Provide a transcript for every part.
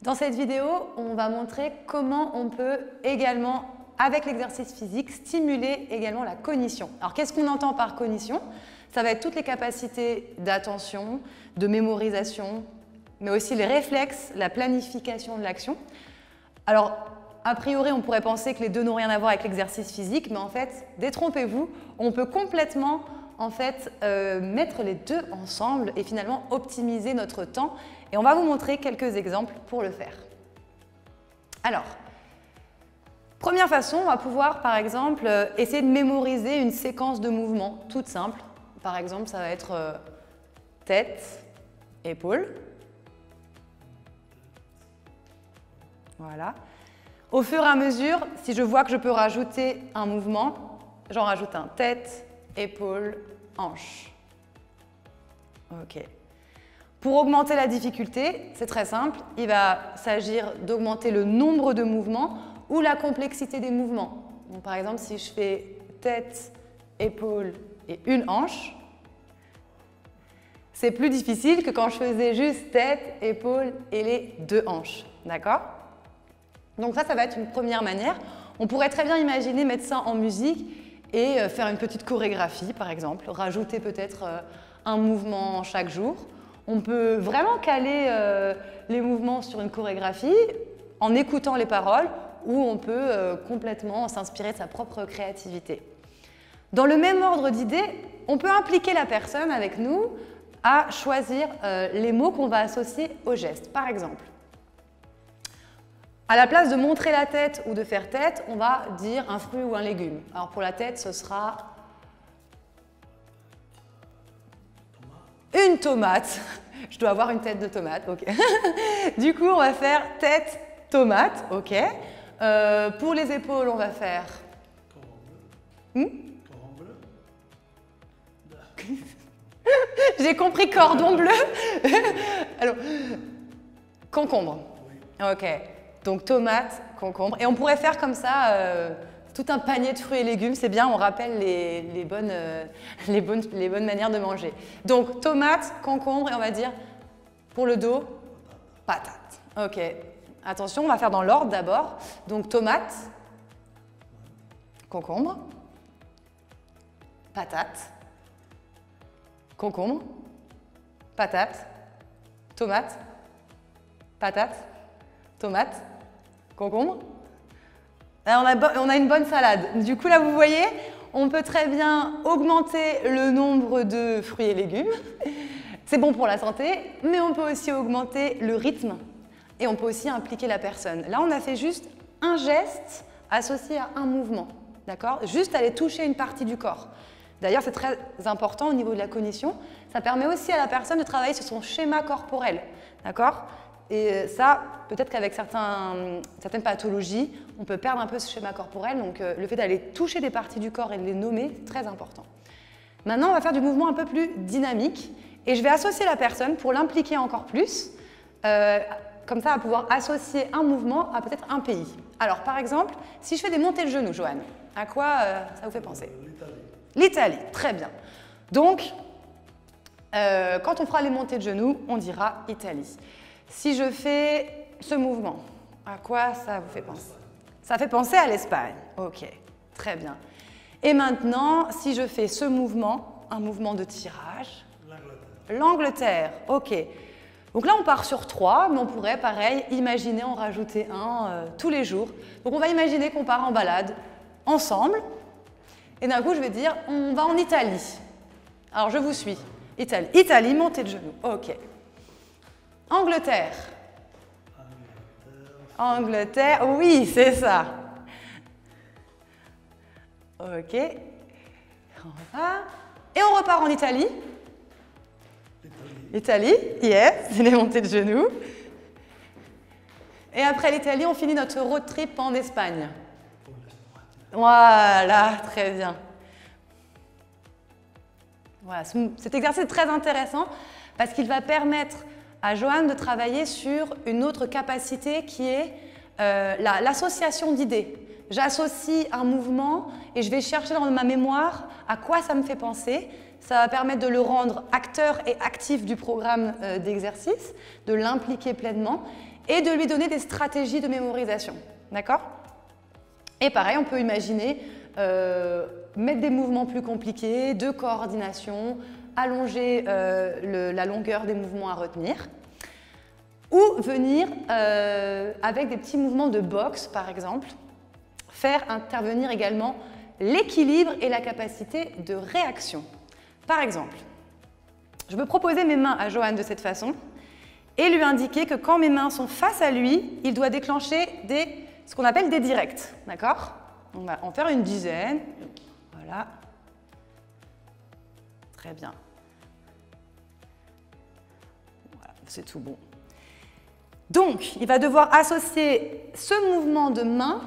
Dans cette vidéo, on va montrer comment on peut également, avec l'exercice physique, stimuler également la cognition. Alors, qu'est-ce qu'on entend par cognition? Ça va être toutes les capacités d'attention, de mémorisation, mais aussi les réflexes, la planification de l'action. Alors, a priori, on pourrait penser que les deux n'ont rien à voir avec l'exercice physique, mais en fait, détrompez-vous, on peut complètement mettre les deux ensemble et finalement optimiser notre temps. Et on va vous montrer quelques exemples pour le faire. Alors, première façon, on va pouvoir par exemple essayer de mémoriser une séquence de mouvements toute simple. Par exemple, ça va être tête, épaule. Voilà. Au fur et à mesure, si je vois que je peux rajouter un mouvement, j'en rajoute un tête, épaule, hanche. Ok. Pour augmenter la difficulté, c'est très simple, il va s'agir d'augmenter le nombre de mouvements ou la complexité des mouvements. Donc, par exemple, si je fais tête, épaule et une hanche, c'est plus difficile que quand je faisais juste tête, épaule et les deux hanches. D'accord? Donc ça va être une première manière. On pourrait très bien imaginer mettre ça en musique et faire une petite chorégraphie, par exemple, rajouter peut-être un mouvement chaque jour. On peut vraiment caler les mouvements sur une chorégraphie en écoutant les paroles ou on peut complètement s'inspirer de sa propre créativité. Dans le même ordre d'idées, on peut impliquer la personne avec nous à choisir les mots qu'on va associer au geste. Par exemple, à la place de montrer la tête ou de faire tête, on va dire un fruit ou un légume. Alors pour la tête, ce sera une tomate. Je dois avoir une tête de tomate, ok. Du coup, on va faire tête, tomate, ok. Pour les épaules, on va faire... J'ai compris cordon bleu. Alors, concombre. Ok. Donc tomate, concombre. Et on pourrait faire comme ça tout un panier de fruits et légumes. C'est bien, on rappelle les bonnes manières de manger. Donc tomate, concombre et on va dire pour le dos, patate. Ok. Attention, on va faire dans l'ordre d'abord. Donc tomate, concombre, patate, concombre, patate, tomate, patate, tomate, concombre. Là, on a une bonne salade. Du coup, là, vous voyez, on peut très bien augmenter le nombre de fruits et légumes. C'est bon pour la santé, mais on peut aussi augmenter le rythme et on peut aussi impliquer la personne. Là, on a fait juste un geste associé à un mouvement, d'accord? Juste aller toucher une partie du corps. D'ailleurs, c'est très important au niveau de la cognition. Ça permet aussi à la personne de travailler sur son schéma corporel, d'accord? Et ça, peut-être qu'avec certaines pathologies, on peut perdre un peu ce schéma corporel. Donc, le fait d'aller toucher des parties du corps et de les nommer, c'est très important. Maintenant, on va faire du mouvement un peu plus dynamique. Et je vais associer la personne pour l'impliquer encore plus. Comme ça, à pouvoir associer un mouvement à peut-être un pays. Alors, par exemple, si je fais des montées de genoux, Joanne, à quoi ça vous fait penser? L'Italie, très bien. Donc, quand on fera les montées de genoux, on dira Italie. Si je fais ce mouvement, à quoi ça vous fait penser? Ça fait penser à l'Espagne. Ok, très bien. Et maintenant, si je fais ce mouvement, un mouvement de tirage, l'Angleterre. Ok. Donc là, on part sur 3, mais on pourrait, pareil, imaginer en rajouter un tous les jours. Donc on va imaginer qu'on part en balade ensemble. Et d'un coup, je vais dire, on va en Italie. Alors, je vous suis. Italie. Italie, montée de genoux. Ok. Angleterre. Angleterre, oui, c'est ça. Ok. Et on repart en Italie. Italie, yes, c'est les montées de genoux. Et après l'Italie, on finit notre road trip en Espagne. Voilà, très bien. Voilà, cet exercice est très intéressant parce qu'il va permettre à Joanne de travailler sur une autre capacité qui est l'association d'idées. J'associe un mouvement et je vais chercher dans ma mémoire à quoi ça me fait penser. Ça va permettre de le rendre acteur et actif du programme d'exercice, de l'impliquer pleinement. et de lui donner des stratégies de mémorisation. D'accord? Et pareil, on peut imaginer mettre des mouvements plus compliqués, de coordination, allonger la longueur des mouvements à retenir, ou venir avec des petits mouvements de boxe, par exemple, faire intervenir également l'équilibre et la capacité de réaction. Par exemple, je peux proposer mes mains à Johan de cette façon et lui indiquer que quand mes mains sont face à lui, il doit déclencher ce qu'on appelle des directs. D'accord? On va en faire une dizaine. Voilà. Très bien. Voilà, c'est tout bon. Donc, il va devoir associer ce mouvement de main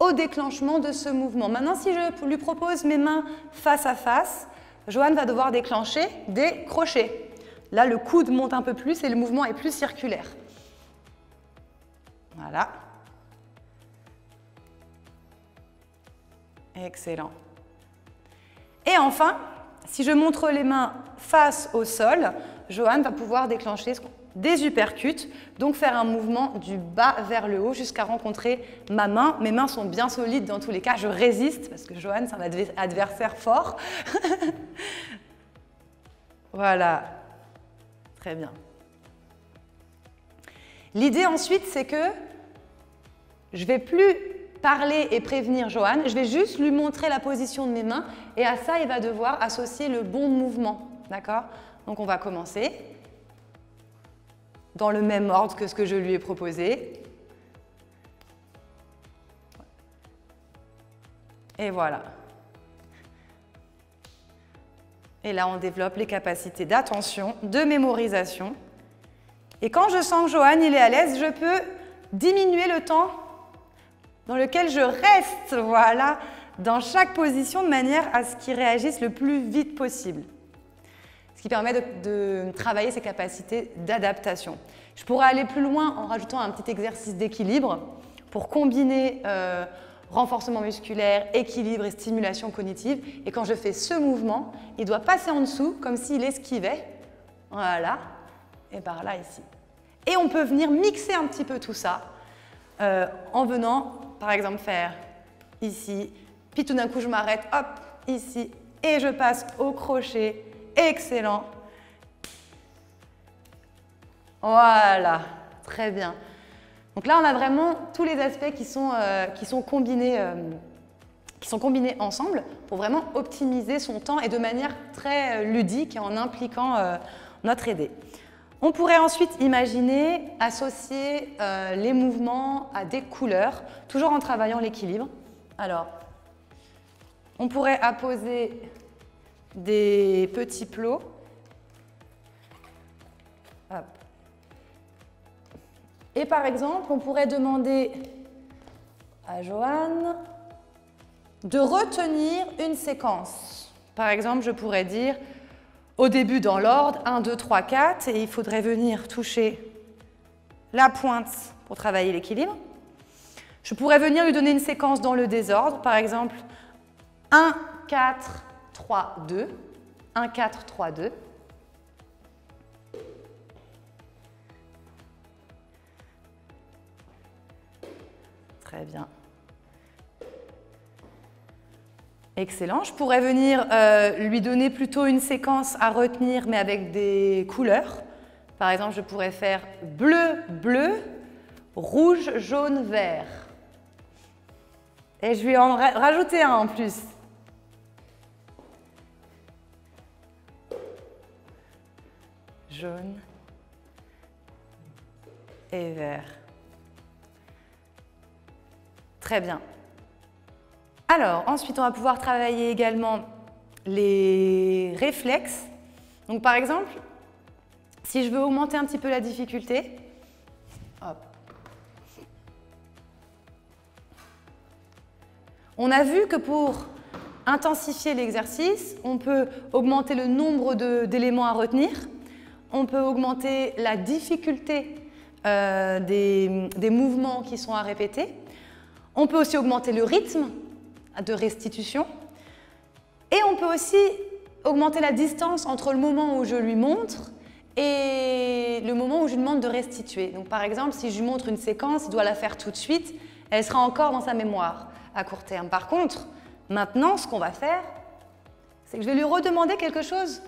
au déclenchement de ce mouvement. Maintenant, si je lui propose mes mains face à face, Johan va devoir déclencher des crochets. Là, le coude monte un peu plus et le mouvement est plus circulaire. Voilà. Excellent. Et enfin, si je montre les mains face au sol, Johan va pouvoir déclencher des uppercuts, donc faire un mouvement du bas vers le haut jusqu'à rencontrer ma main. Mes mains sont bien solides dans tous les cas, je résiste parce que Johan, c'est un adversaire fort. Voilà, très bien. L'idée ensuite, c'est que je ne vais plus parler et prévenir Johan, je vais juste lui montrer la position de mes mains et à ça, il va devoir associer le bon mouvement. D'accord? Donc, on va commencer dans le même ordre que ce que je lui ai proposé. Et voilà. Et là, on développe les capacités d'attention, de mémorisation. Et quand je sens que Johan il est à l'aise, je peux diminuer le temps dans lequel je reste, voilà, dans chaque position de manière à ce qu'il réagisse le plus vite possible. Ce qui permet de travailler ses capacités d'adaptation. Je pourrais aller plus loin en rajoutant un petit exercice d'équilibre pour combiner renforcement musculaire, équilibre et stimulation cognitive. Et quand je fais ce mouvement, il doit passer en dessous comme s'il esquivait. Voilà. Et par là, ici. Et on peut venir mixer un petit peu tout ça en venant, par exemple, faire ici, puis tout d'un coup, je m'arrête, hop, ici, et je passe au crochet. Excellent. Voilà, très bien. Donc là, on a vraiment tous les aspects qui sont combinés ensemble pour vraiment optimiser son temps et de manière très ludique et en impliquant notre aidé. On pourrait ensuite imaginer associer les mouvements à des couleurs, toujours en travaillant l'équilibre. Alors, on pourrait apposer des petits plots. Hop. Et par exemple, on pourrait demander à Johan de retenir une séquence. Par exemple, je pourrais dire au début dans l'ordre 1, 2, 3, 4 et il faudrait venir toucher la pointe pour travailler l'équilibre. Je pourrais venir lui donner une séquence dans le désordre, par exemple 1, 4, 3, 2, 1, 4, 3, 2. Très bien. Excellent. Je pourrais venir lui donner plutôt une séquence à retenir, mais avec des couleurs. Par exemple, je pourrais faire bleu, bleu, rouge, jaune, vert. Et je vais en rajouter un en plus. Jaune et vert. Très bien. Alors, ensuite, on va pouvoir travailler également les réflexes. Donc, par exemple, si je veux augmenter un petit peu la difficulté, hop. On a vu que pour intensifier l'exercice, on peut augmenter le nombre d'éléments à retenir, on peut augmenter la difficulté des mouvements qui sont à répéter, on peut aussi augmenter le rythme de restitution et on peut aussi augmenter la distance entre le moment où je lui montre et le moment où je lui demande de restituer. Donc par exemple, si je lui montre une séquence, il doit la faire tout de suite, elle sera encore dans sa mémoire à court terme. Par contre, maintenant, ce qu'on va faire, c'est que je vais lui redemander quelque chose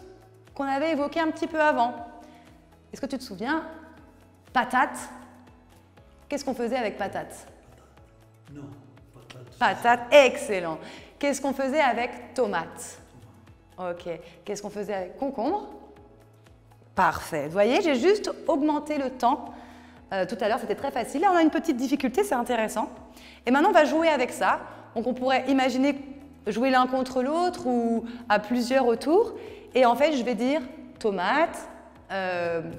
qu'on avait évoqué un petit peu avant. Est-ce que tu te souviens? Patate. Qu'est-ce qu'on faisait avec patate? Non, patate. Patate, excellent. Qu'est-ce qu'on faisait avec tomate? Ok. Qu'est-ce qu'on faisait avec concombre? Parfait. Vous voyez, j'ai juste augmenté le temps. Tout à l'heure, c'était très facile. Là, on a une petite difficulté, c'est intéressant. Et maintenant, on va jouer avec ça. Donc, on pourrait imaginer jouer l'un contre l'autre ou à plusieurs autour. Et en fait, je vais dire tomate,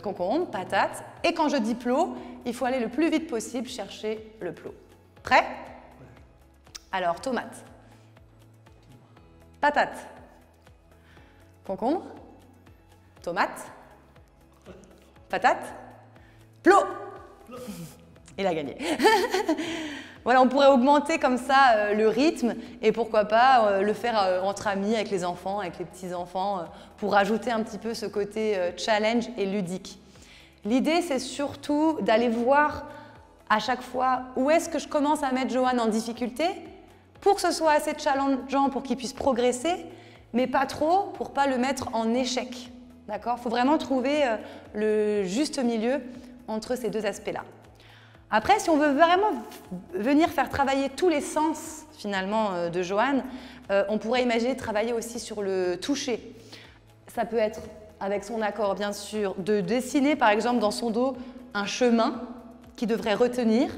concombre, patate. Et quand je dis plot, il faut aller le plus vite possible chercher le plot. Prêt? Alors, tomate, patate, concombre, tomate, patate, plot. Il a gagné. Voilà, on pourrait augmenter comme ça le rythme et pourquoi pas le faire entre amis, avec les enfants, avec les petits-enfants, pour ajouter un petit peu ce côté challenge et ludique. L'idée, c'est surtout d'aller voir à chaque fois où est-ce que je commence à mettre Johan en difficulté pour que ce soit assez challengeant pour qu'il puisse progresser, mais pas trop pour ne pas le mettre en échec. D'accord? Il faut vraiment trouver le juste milieu entre ces deux aspects-là. Après, si on veut vraiment venir faire travailler tous les sens finalement de Johan, on pourrait imaginer travailler aussi sur le toucher. Ça peut être, avec son accord bien sûr, de dessiner par exemple dans son dos un chemin qu'il devrait retenir.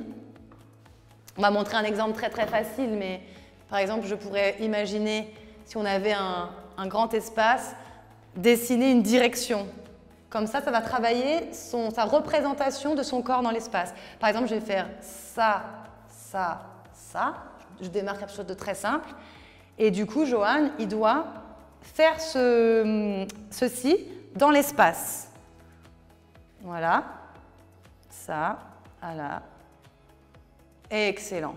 On va montrer un exemple très très facile, mais par exemple je pourrais imaginer, si on avait un grand espace, dessiner une direction. Comme ça va travailler sa représentation de son corps dans l'espace. Par exemple, je vais faire ça, ça, ça. Je démarre quelque chose de très simple. Et du coup, Johan, il doit faire ceci dans l'espace. Voilà. Ça, voilà. Excellent.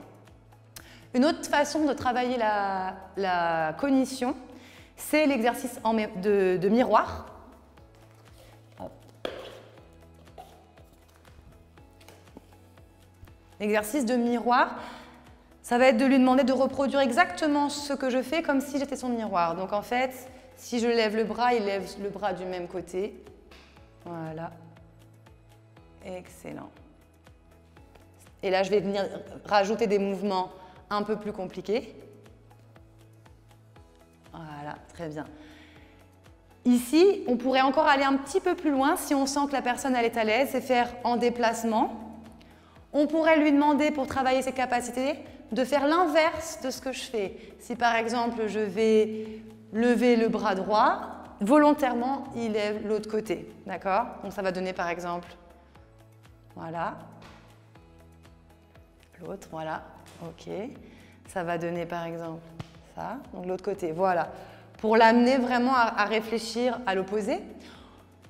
Une autre façon de travailler la cognition, c'est l'exercice de miroir. L'exercice de miroir, ça va être de lui demander de reproduire exactement ce que je fais comme si j'étais son miroir. Donc en fait, si je lève le bras, il lève le bras du même côté. Voilà. Excellent. Et là, je vais venir rajouter des mouvements un peu plus compliqués. Voilà, très bien. Ici, on pourrait encore aller un petit peu plus loin si on sent que la personne elle est à l'aise et faire en déplacement. On pourrait lui demander, pour travailler ses capacités, de faire l'inverse de ce que je fais. Si par exemple, je vais lever le bras droit, volontairement, il lève l'autre côté. D'accord? Donc ça va donner par exemple, voilà. L'autre, voilà. OK. Ça va donner par exemple ça, donc l'autre côté. Voilà. Pour l'amener vraiment à réfléchir à l'opposé.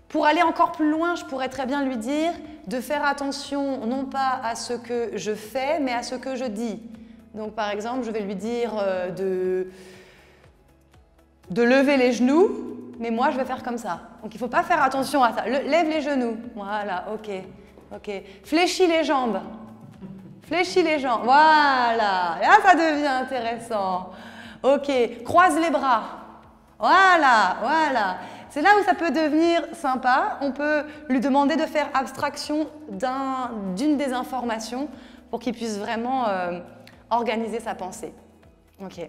Pour aller encore plus loin, je pourrais très bien lui dire de faire attention non pas à ce que je fais, mais à ce que je dis. Donc par exemple, je vais lui dire de lever les genoux, mais moi je vais faire comme ça. Donc il ne faut pas faire attention à ça. Lève les genoux. Voilà, ok. Fléchis les jambes. Fléchis les jambes. Voilà. Là, ça devient intéressant. Ok. Croise les bras. Voilà. C'est là où ça peut devenir sympa. On peut lui demander de faire abstraction d'une des informations pour qu'il puisse vraiment organiser sa pensée. Ok.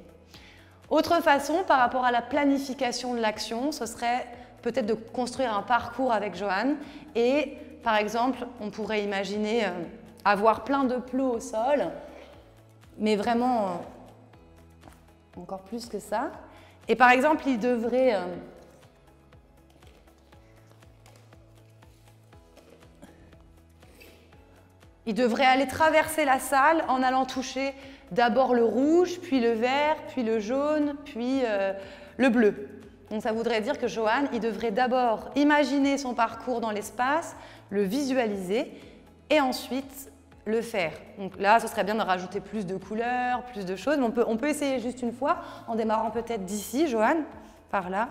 Autre façon, par rapport à la planification de l'action, ce serait peut-être de construire un parcours avec Johan. Et par exemple, on pourrait imaginer avoir plein de plots au sol, mais vraiment encore plus que ça. Et par exemple, il devrait aller traverser la salle en allant toucher d'abord le rouge, puis le vert, puis le jaune, puis le bleu. Donc ça voudrait dire que Johan, il devrait d'abord imaginer son parcours dans l'espace, le visualiser et ensuite le faire. Donc là, ce serait bien de rajouter plus de couleurs, plus de choses. Mais on peut essayer juste une fois en démarrant peut-être d'ici, Johan, par là.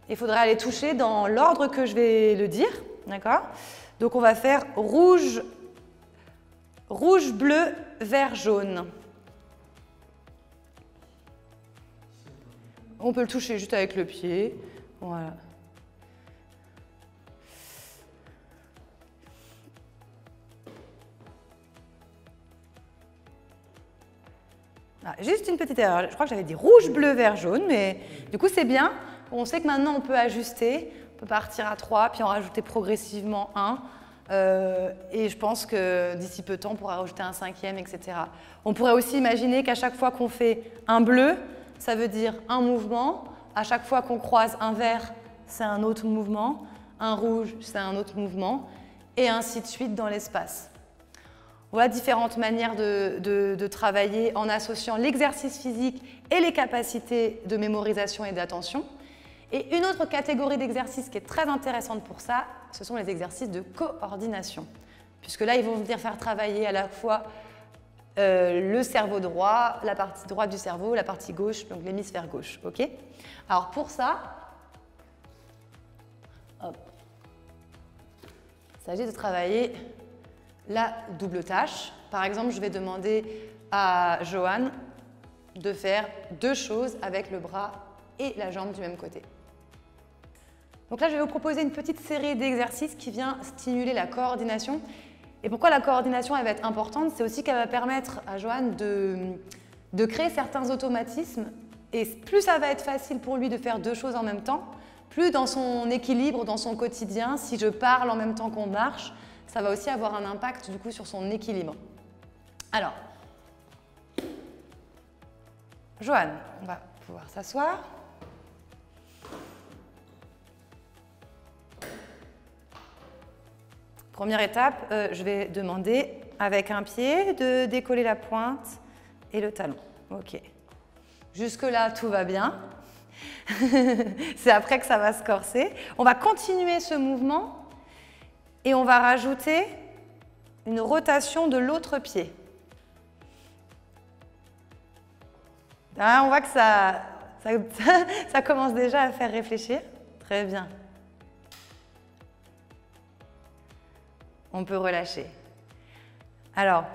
Il faudra les toucher dans l'ordre que je vais le dire, d'accord? Donc on va faire rouge, rouge, bleu, vert, jaune. On peut le toucher juste avec le pied, voilà. Ah, juste une petite erreur, je crois que j'avais dit rouge, bleu, vert, jaune, mais du coup c'est bien. On sait que maintenant on peut ajuster, on peut partir à 3, puis en rajouter progressivement 1. Et je pense que d'ici peu de temps, on pourra rajouter un 5e, etc. On pourrait aussi imaginer qu'à chaque fois qu'on fait un bleu, ça veut dire un mouvement. À chaque fois qu'on croise un vert, c'est un autre mouvement. Un rouge, c'est un autre mouvement. Et ainsi de suite dans l'espace. Voilà différentes manières de travailler en associant l'exercice physique et les capacités de mémorisation et d'attention. Et une autre catégorie d'exercices qui est très intéressante pour ça, ce sont les exercices de coordination. Puisque là, ils vont venir faire travailler à la fois le cerveau droit, la partie droite du cerveau, la partie gauche, donc l'hémisphère gauche. Okay. Alors pour ça, hop, il s'agit de travailler la double tâche. Par exemple, je vais demander à Johan de faire 2 choses avec le bras et la jambe du même côté. Donc là, je vais vous proposer une petite série d'exercices qui vient stimuler la coordination. Et pourquoi la coordination elle va être importante? C'est aussi qu'elle va permettre à Johan de créer certains automatismes. Et plus ça va être facile pour lui de faire 2 choses en même temps, plus dans son équilibre, dans son quotidien, si je parle en même temps qu'on marche, ça va aussi avoir un impact du coup sur son équilibre. Alors, Johan, on va pouvoir s'asseoir. Première étape, je vais demander avec un pied de décoller la pointe et le talon. Ok. Jusque-là, tout va bien. C'est après que ça va se corser. On va continuer ce mouvement et on va rajouter une rotation de l'autre pied. Ah, on voit que ça commence déjà à faire réfléchir. Très bien. On peut relâcher. Alors,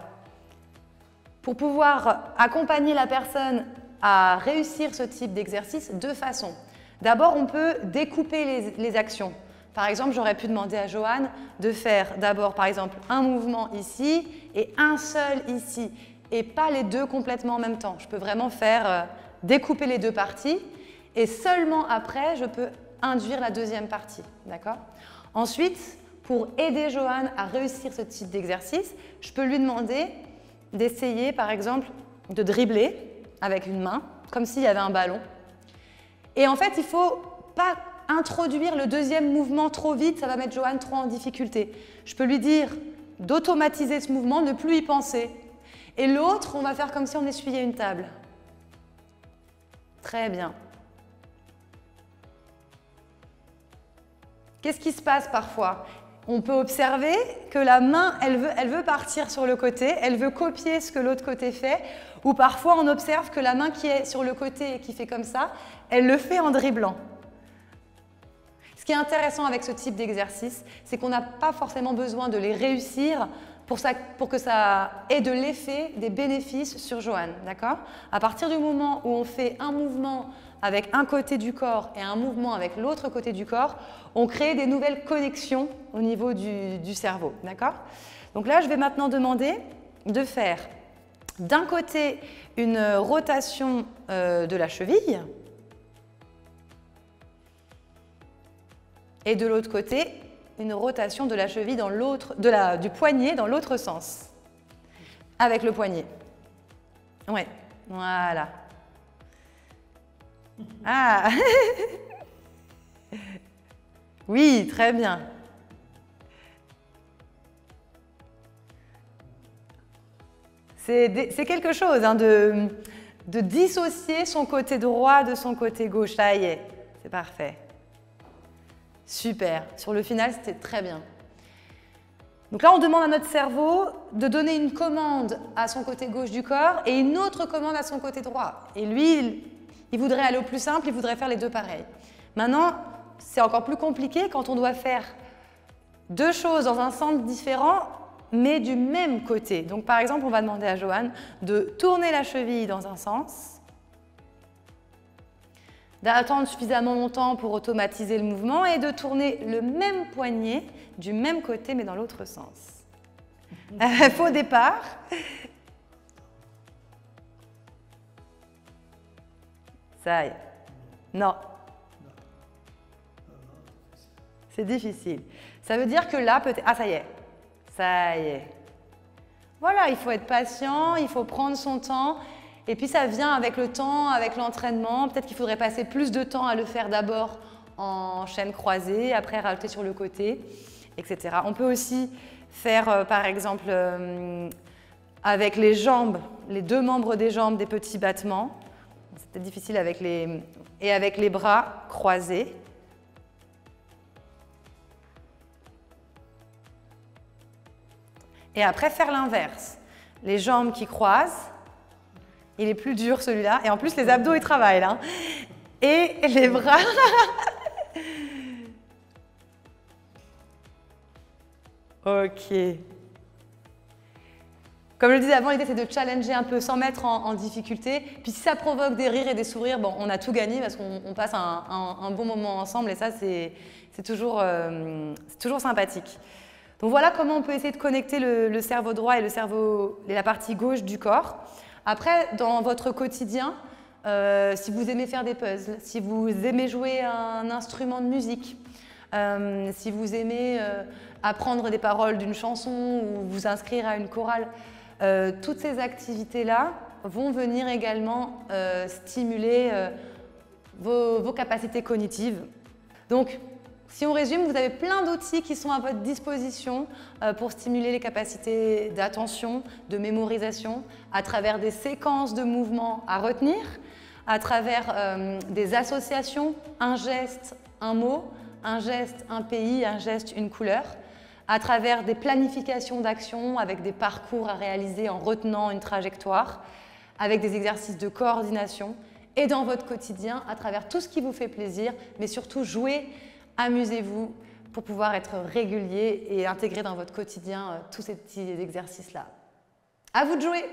pour pouvoir accompagner la personne à réussir ce type d'exercice, 2 façons. D'abord, on peut découper les actions. Par exemple, j'aurais pu demander à Johan de faire d'abord, par exemple, un mouvement ici et un seul ici, et pas les 2 complètement en même temps. Je peux vraiment faire découper les 2 parties, et seulement après, je peux induire la 2e partie. D'accord ? Ensuite, pour aider Johan à réussir ce type d'exercice, je peux lui demander d'essayer, par exemple, de dribbler avec une main, comme s'il y avait un ballon. Et en fait, il ne faut pas introduire le 2e mouvement trop vite, ça va mettre Johan trop en difficulté. Je peux lui dire d'automatiser ce mouvement, ne plus y penser. Et l'autre, on va faire comme si on essuyait une table. Très bien. Qu'est-ce qui se passe parfois ? On peut observer que la main, elle veut partir sur le côté, elle veut copier ce que l'autre côté fait, ou parfois on observe que la main qui est sur le côté et qui fait comme ça, elle le fait en dribblant. Ce qui est intéressant avec ce type d'exercice, c'est qu'on n'a pas forcément besoin de les réussir pour que ça ait de l'effet, des bénéfices sur Johan. D'accord ? À partir du moment où on fait un mouvement avec un côté du corps et un mouvement avec l'autre côté du corps, on crée des nouvelles connexions au niveau du cerveau. D'accord ? Donc là, je vais maintenant demander de faire d'un côté une rotation de la cheville et de l'autre côté une rotation de la cheville dans du poignet dans l'autre sens. Avec le poignet. Ouais, voilà. Ah. Oui, très bien. C'est quelque chose hein, de dissocier son côté droit de son côté gauche. Ça y est, c'est parfait. Super. Sur le final, c'était très bien. Donc là, on demande à notre cerveau de donner une commande à son côté gauche du corps et une autre commande à son côté droit. Et lui, il voudrait aller au plus simple, il voudrait faire les 2 pareils. Maintenant, c'est encore plus compliqué quand on doit faire deux choses dans un sens différent, mais du même côté. Donc par exemple, on va demander à Johan de tourner la cheville dans un sens, d'attendre suffisamment longtemps pour automatiser le mouvement et de tourner le même poignet du même côté, mais dans l'autre sens. Faux départ. Ça y est. Non. C'est difficile. Ça veut dire que là, peut-être... Ah, ça y est. Ça y est. Voilà, il faut être patient, il faut prendre son temps. Et puis, ça vient avec le temps, avec l'entraînement. Peut-être qu'il faudrait passer plus de temps à le faire d'abord en chaîne croisée, après rajouter sur le côté, etc. On peut aussi faire, par exemple, avec les jambes, les deux membres des jambes, des petits battements. C'est peut-être difficile avec les... Et avec les bras croisés. Et après, faire l'inverse. Les jambes qui croisent. Il est plus dur celui-là. Et en plus, les abdos, ils travaillent là. Et les bras. Ok. Comme je le disais avant, l'idée c'est de challenger un peu sans mettre en difficulté. Puis si ça provoque des rires et des sourires, bon, on a tout gagné parce qu'on passe un bon moment ensemble et ça c'est toujours sympathique. Donc voilà comment on peut essayer de connecter le cerveau droit et la partie gauche du corps. Après, dans votre quotidien, si vous aimez faire des puzzles, si vous aimez jouer un instrument de musique, si vous aimez apprendre des paroles d'une chanson ou vous inscrire à une chorale, toutes ces activités-là vont venir également stimuler vos capacités cognitives. Donc, si on résume, vous avez plein d'outils qui sont à votre disposition pour stimuler les capacités d'attention, de mémorisation, à travers des séquences de mouvements à retenir, à travers des associations, un geste, un mot, un geste, un pays, un geste, une couleur, à travers des planifications d'actions avec des parcours à réaliser en retenant une trajectoire, avec des exercices de coordination et dans votre quotidien à travers tout ce qui vous fait plaisir, mais surtout jouez, amusez-vous pour pouvoir être régulier et intégrer dans votre quotidien tous ces petits exercices-là. À vous de jouer!